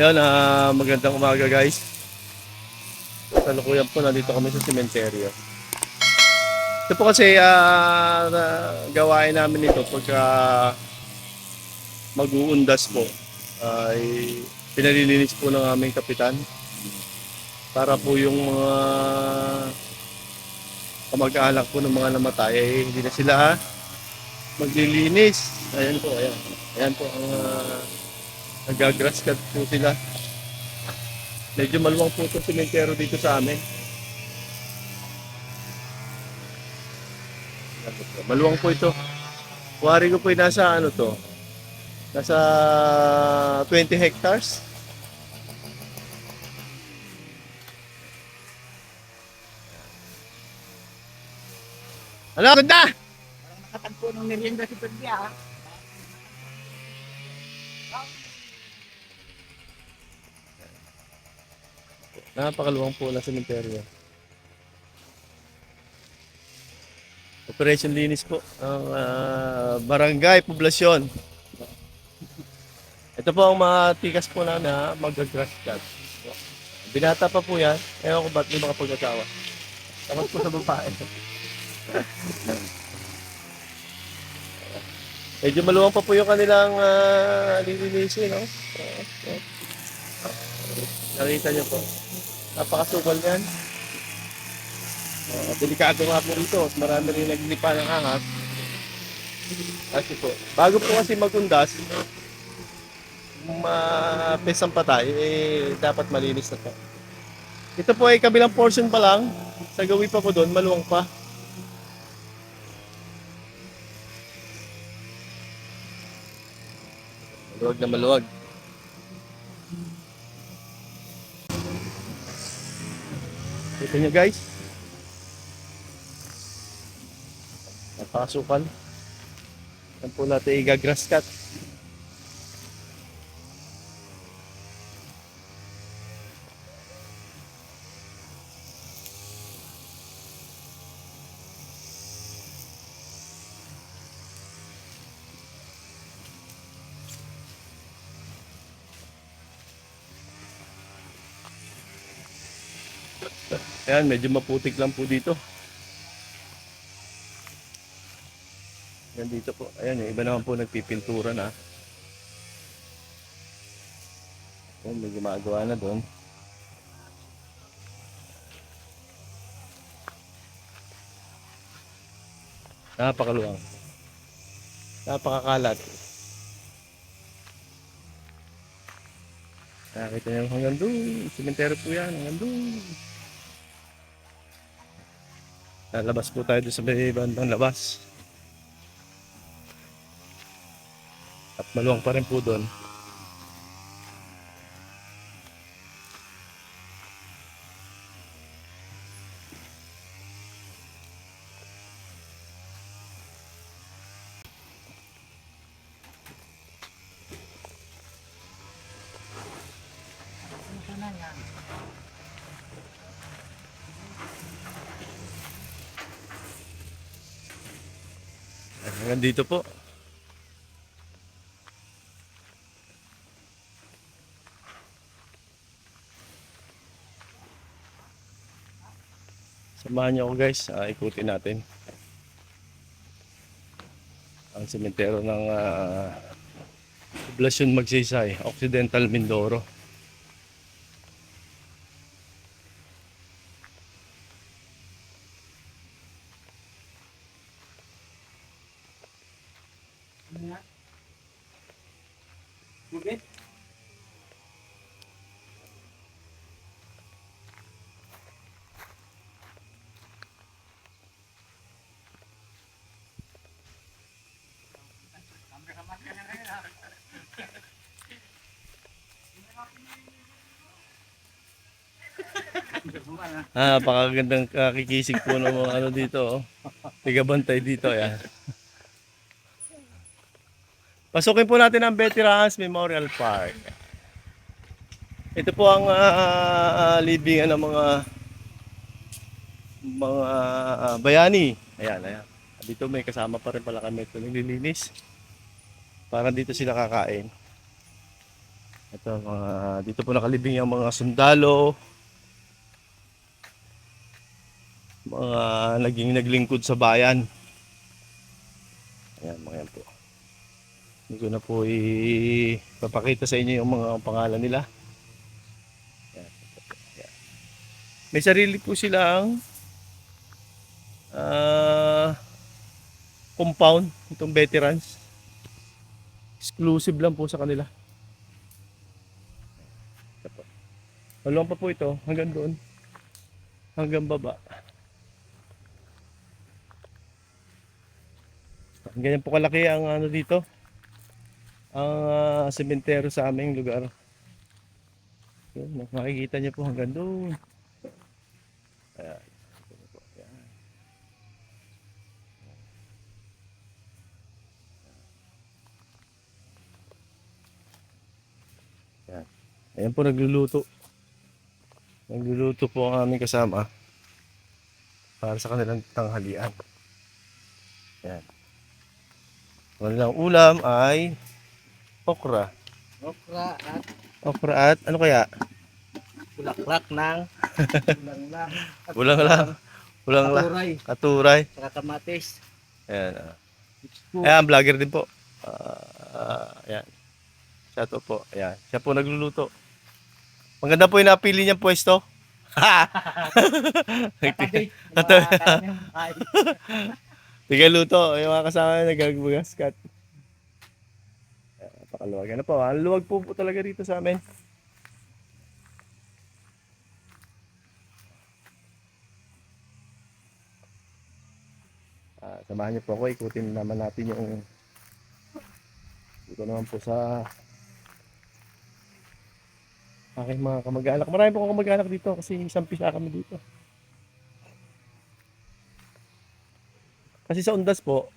Ayun, magandang umaga guys. Kasalukuyan po, nandito kami sa sementeryo. Ito po kasi gawain namin ito pagka mag-uundas po. Ay pinalilinis po ng aming kapitan para po yung mga kamag-anak po ng mga namatay ay hindi na sila maglilinis. Ayan po, ayan. Ayan po ang nagagrass cut po sila. Medyo maluwang po itong sementeryo dito sa amin. Maluwang po ito. Kuwari ko po yung nasa ano to. Nasa 20 hectares. Ano? Ganda! Parang nakatagpo ng merienda si Pagya. Napakaluwang po na sementeryo. Operation Linis po ang barangay poblasyon. Ito po ang mga tikas po na mag-grass cut. Binata pa po yan. Ewan ko ba't di makapag-asawa. Tapos po sa babae. Medyo maluwang pa po yung kanilang lilinisin, no? Nakita niyo po. Napakasukal yan. Delikado nga po rito. Marami rin naglipa ng angas. Kasi po, bago po kasi magundas, pesang patay, dapat malinis na po. Ito po ay kabilang portion pa lang. Sa gawi pa po doon, maluwang pa. Maluwag na maluwag. Ito nyo guys. Napakasukal. Yan po natin i-grass cut. Ayan, medyo maputik lang po dito. Ayan dito po. Ayan, yung iba naman po nagpipintura na. Ayan, may gumagawa na doon. Napakaluwang. Napakakalat. Nakita niyo hanggang doon. Sementeryo po yan, hanggang doon. Lalabas po tayo doon sa may bandang labas. At maluwang pa rin po doon. Ano na yan? Hanggang dito po. Samahan niyo ako guys, ikutin natin ang sementeryo ng poblasyon Magsaysay, Occidental Mindoro. Ano yan? Bubit? Napakagandang kakikisig po ng mga ano dito, oh. Tigabantay dito, yan. Pasukin po natin ang Veterans Memorial Park. Ito po ang libingan ng mga bayani. Ayan, ayan. Dito may kasama pa rin pala kami ito naglilinis. Para dito sila kakain. Ito, dito po nakalibing yung mga sundalo, mga naging naglingkod sa bayan. Ayan, mga yan po. Hindi ko na po ipapakita sa inyo yung mga pangalan nila. Ayan. Ayan. May sarili po silang ah, compound, itong veterans. Exclusive lang po sa kanila. Ito po. Maluwang pa po ito, hanggang doon. Hanggang baba. Ganyan po kalaki ang ano dito. Ang sementeryo sa aming lugar. Yun, makikita niyo po hanggang doon. Ayan. Ayan. Ayan po nagluluto. Nagluluto po ang aming kasama para sa kanilang tanghalian. Ayan. Kanilang ulam ay okra. Okra at Okra at ano kaya? bulaklak ng ulang lang. At Bulang lang. Bulang lang. katuray. Katuray. Saka kamatis. Ayan. Isko. Ayan, vlogger din po. Ayan. Siya to po. Ayan. Siya po nagluluto. Maganda po yung napili niyang pwesto. Katabi. Katabi. Mga kanyang kain. Tigaluto. Yung mga kasama na nagagbugas. Pakaluwag. Ano po? Ang luwag po talaga dito sa amin. Samahan niyo po ako. Ikutin naman natin yung dito naman po sa aking mga kamag-anak. Marami po akong kamag-anak dito kasi isang pisa kami dito. Kasi sa Undas po,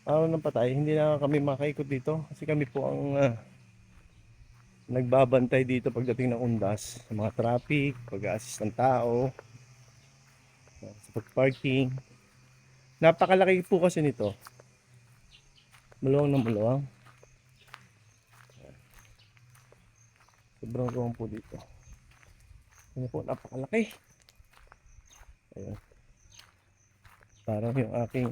araw ng patay, hindi na kami makaikot dito. Kasi kami po ang nagbabantay dito pagdating ng Undas. Sa mga traffic, pag-assist ng tao, sa pag-parking. Napakalaki po kasi nito. Maluwang na maluwang. Sobrang luwang po dito. Ano po, napakalaki. Ayun. Parang yung aking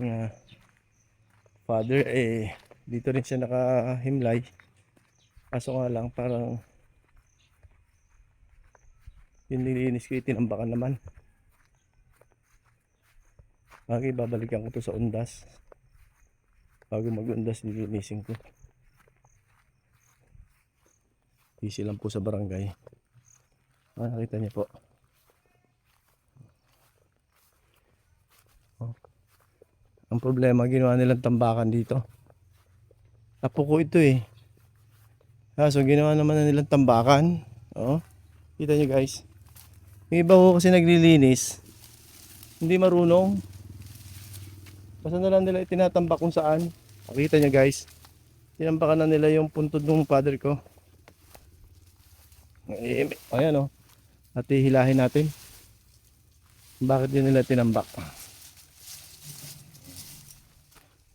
father dito rin siya nakahimlay. Kaso nga lang parang yung nilinis ko itinambakan naman. Okay, babalikan ko to sa Undas. Bago mag-Undas nilinisin ko. Easy lang po sa barangay. Nakita niyo po. Ang problema, ginawa nilang tambakan dito. Napuko ito eh. So ginawa naman na nilang tambakan. Oh, kita nyo guys. Yung iba ko kasi naglilinis. Hindi marunong. Basta na lang nila itinatambak kung saan. Makita nyo guys. Tinambakan na nila yung puntod ng father ko. Ayan oh. At hihilahin natin. Bakit yun nila tinambak?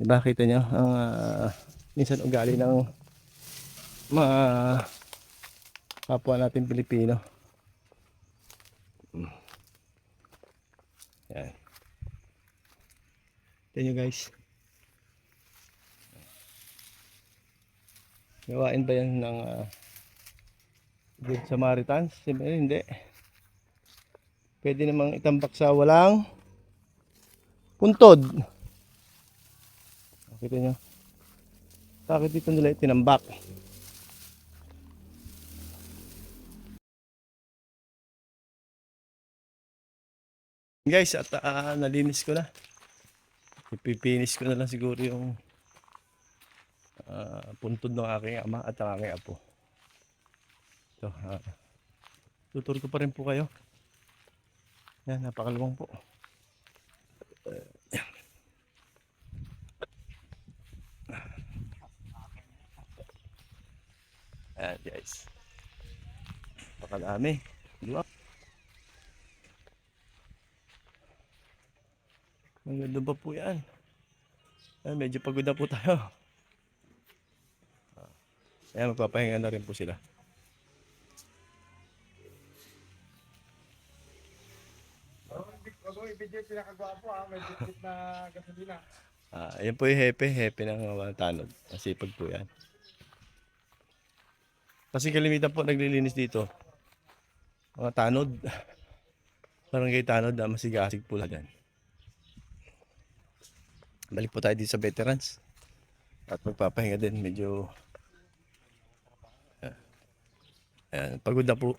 Diba kita nyo? Ang minsan ugali ng mga kapwa natin Pilipino. Yan. Tignan nyo guys. Gawain ba yan ng Good Samaritans? Siyempre hindi. Pwede namang itambak sa walang puntod. Kita nyo. Bakit dito nila itinambak? Guys, at nalinis ko na. Ipipinis ko na lang siguro yung puntod ng aking ama at ang aking apo. Ito, tutur ko pa rin po kayo. Yan, napakaluwang po. Ayan guys. Napakadami. Diba? Maganda ba po yan? Medyo pagod na po tayo. Ayan, magpapahinga na rin po sila. Ayan po yung hepe ng mga tanod. Masipag po yan. Kasi kalimitan po naglilinis dito. Mga tanod. Barangay tanod na masigasig po lahat yan. Balik po tayo dito sa veterans. At magpapahinga din. Medyo... Ayan, pagod na po.